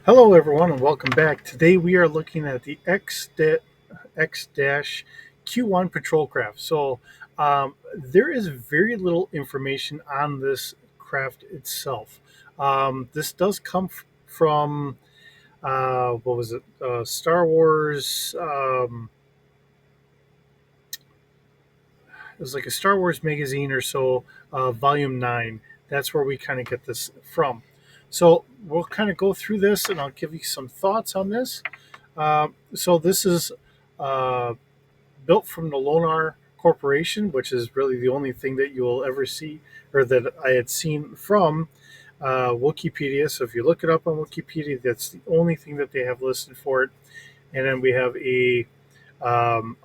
Hello, everyone, and welcome back. Today we are looking at the X-Q1 patrol craft. There is very little information on this craft itself. This does come from what was it? Star Wars. It was like a Star Wars magazine or so, Volume 9. That's where we kind of get this from. So we'll kind of go through this and I'll give you some thoughts on this. This is uh, built from the Lonar Corporation, which is really the only thing that you will ever see or that I had seen from Wikipedia. So if you look it up on Wikipedia, that's the only thing that they have listed for it. And then we have a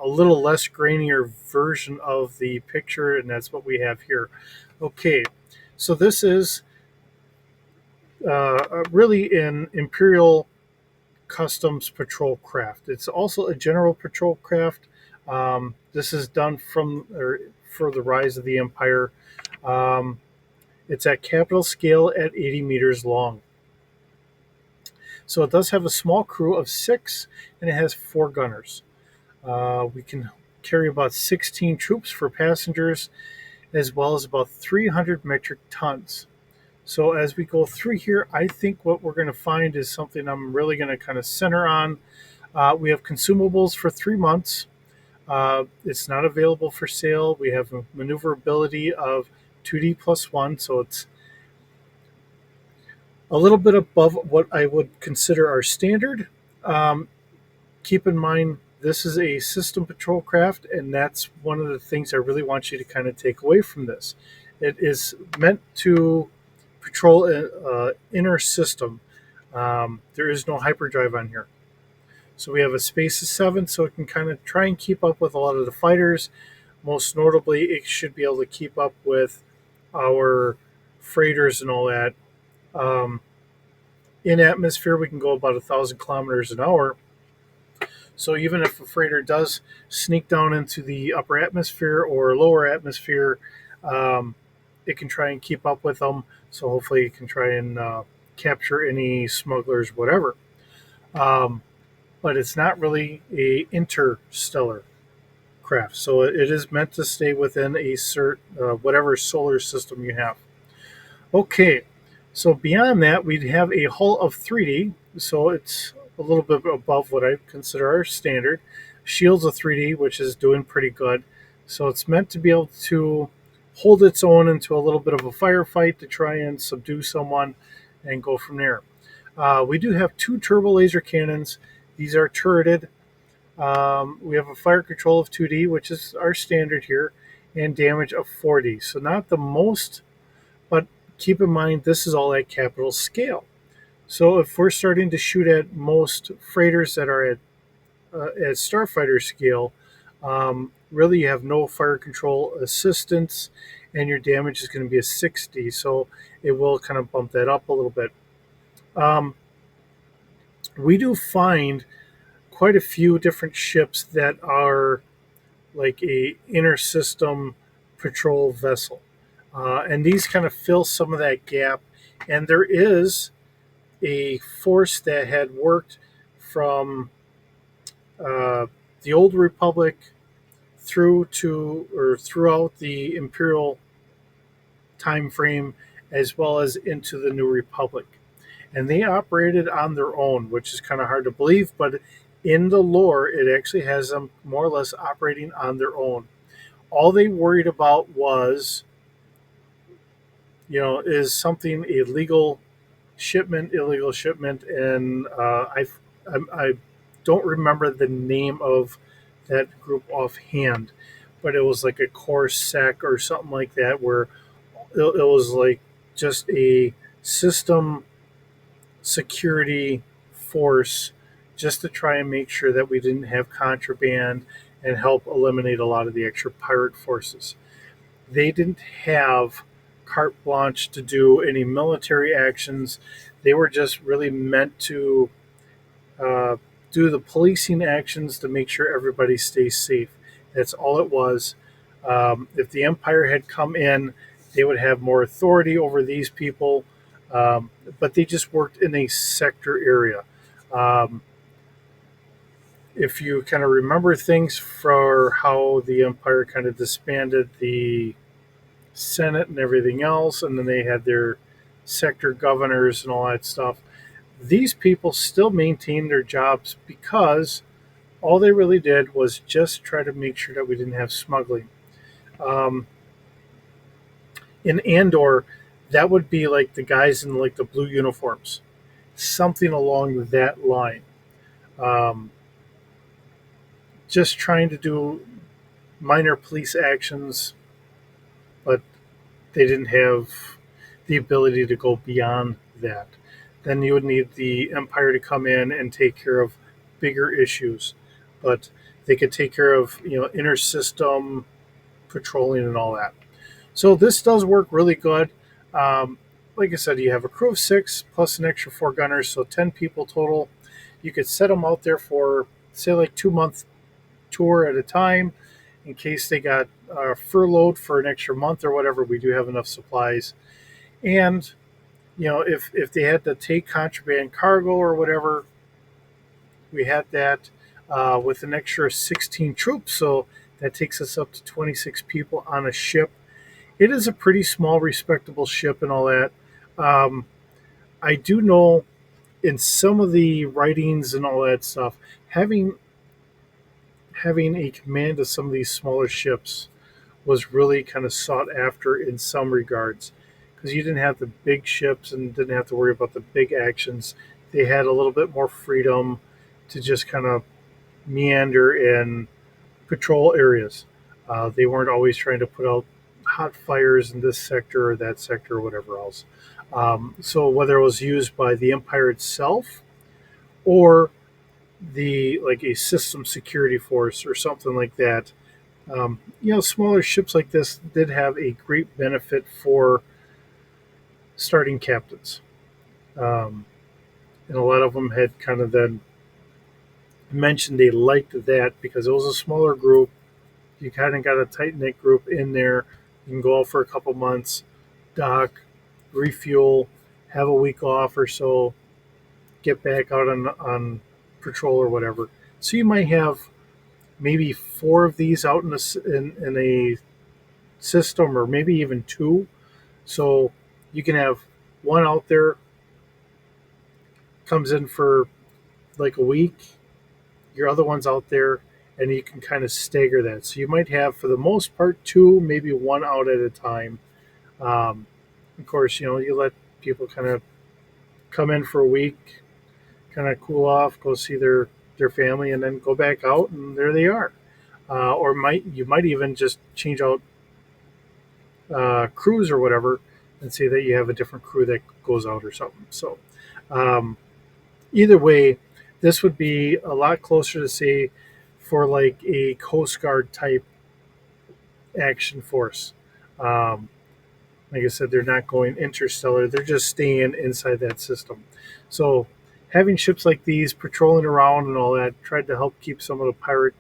little less grainier version of the picture, and that's what we have here. Okay, so this is really an Imperial Customs patrol craft. It's also a general patrol craft. This is done from or for the rise of the Empire. Um, it's at capital scale at 80 meters long. So it does have a small crew of six, and it has four gunners. We can carry about 16 troops for passengers, as well as about 300 metric tons. So as we go through here, I think what we're going to find is something I'm really going to kind of center on. We have consumables for 3 months. It's not available for sale. We have a maneuverability of 2D plus 1, so it's a little bit above what I would consider our standard. Um, Keep in mind, this is a system patrol craft, and that's one of the things I really want you to kind of take away from this. It is meant to patrol an inner system. There is no hyperdrive on here. So we have a space of 7, so it can kind of try and keep up with a lot of the fighters. Most notably, it should be able to keep up with our freighters and all that. Um, in atmosphere, we can go about 1,000 kilometers an hour. So even if a freighter does sneak down into the upper atmosphere or lower atmosphere, um, it can try and keep up with them. So hopefully, it can try and capture any smugglers, whatever. Um, but it's not really a interstellar craft, so it is meant to stay within a whatever solar system you have. Okay, so beyond that, we'd have a hull of 3D, so it's a little bit above what I consider our standard. Shields of 3D, which is doing pretty good. So it's meant to be able to hold its own into a little bit of a firefight to try and subdue someone and go from there. We do have two turbo laser cannons. These are turreted. We have a fire control of 2D, which is our standard here, and damage of 4D. So not the most, but keep in mind this is all at capital scale. So if we're starting to shoot at most freighters that are at starfighter scale, really you have no fire control assistance, and your damage is going to be a 60. So it will kind of bump that up a little bit. Um, we do find quite a few different ships that are like a inner system patrol vessel, and these kind of fill some of that gap. And there is a force that had worked from uh, the old republic through to or throughout the imperial time frame, as well as into the new republic, and they operated on their own, which is kind of hard to believe, but in the lore it actually has them more or less operating on their own. All they worried about was, is something illegal shipment, and I don't remember the name of that group offhand, but it was like a Corsac or something like that, where it was like just a system security force just to try and make sure that we didn't have contraband and help eliminate a lot of the extra pirate forces. They didn't have carte blanche to do any military actions. They were just really meant to uh, do the policing actions to make sure everybody stays safe. That's all it was. If the Empire had come in, they would have more authority over these people. But they just worked in a sector area. Um, if you kind of remember things for how the Empire kind of disbanded the Senate and everything else, and then they had their sector governors and all that stuff, these people still maintained their jobs because all they really did was just try to make sure that we didn't have smuggling. Um, in Andor, that would be like the guys in like the blue uniforms, something along that line. Um, just trying to do minor police actions, but they didn't have the ability to go beyond that. Then you would need the Empire to come in and take care of bigger issues, but they could take care of inter system patrolling and all that. So this does work really good. Um, like I said, you have a crew of 6 plus an extra 4 gunners, so 10 people total. You could set them out there for say like 2 month tour at a time in case they got furloughed for an extra month or whatever. We do have enough supplies, and if they had to take contraband cargo or whatever, we had that with an extra 16 troops. So that takes us up to 26 people on a ship. It is a pretty small, respectable ship and all that. Um, I do know in some of the writings and all that stuff, having a command of some of these smaller ships was really kind of sought after in some regards because you didn't have the big ships and didn't have to worry about the big actions. They had a little bit more freedom to just kind of meander and patrol areas. They weren't always trying to put out hot fires in this sector or that sector or whatever else. So whether it was used by the Empire itself or the like a system security force or something like that, smaller ships like this did have a great benefit for starting captains. Um, and a lot of them had kind of then mentioned they liked that because it was a smaller group. You kind of got a tight knit group in there. You can go out for a couple months, dock, refuel, have a week off or so, get back out on patrol or whatever. So you might have maybe 4 of these out in a system, or maybe even 2. So you can have one out there, comes in for like a week, your other one's out there, and you can kind of stagger that. So you might have, for the most part, 2, maybe 1 out at a time. Um, of course, you let people kind of come in for a week, kind of cool off, go see their family, and then go back out, and there they are. Or you might even just change out crews or whatever, and say that you have a different crew that goes out or something. So um, either way, this would be a lot closer to say for like a Coast Guard type action force. Um, like I said, they're not going interstellar; they're just staying inside that system. So having ships like these patrolling around and all that tried to help keep some of the pirate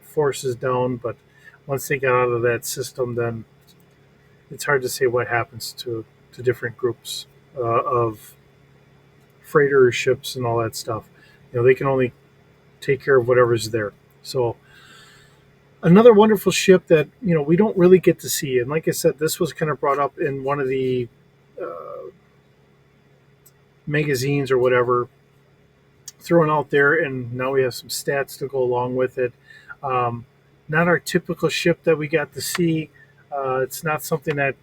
forces down. But once they got out of that system, then it's hard to say what happens to different groups of freighter ships and all that stuff. They can only take care of whatever's there. So another wonderful ship that we don't really get to see, and like I said, this was kind of brought up in one of the uh, magazines or whatever, thrown out there, and now we have some stats to go along with it. Um, Not our typical ship that we got to see. It's not something that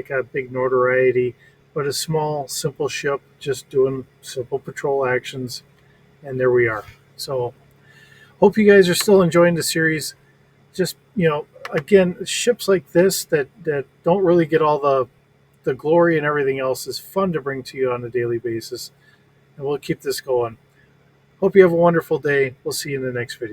got big notoriety, but a small, simple ship just doing simple patrol actions, and there we are. So, hope you guys are still enjoying the series. Just again, ships like this that don't really get all the glory and everything else is fun to bring to you on a daily basis, and we'll keep this going. Hope you have a wonderful day. We'll see you in the next video.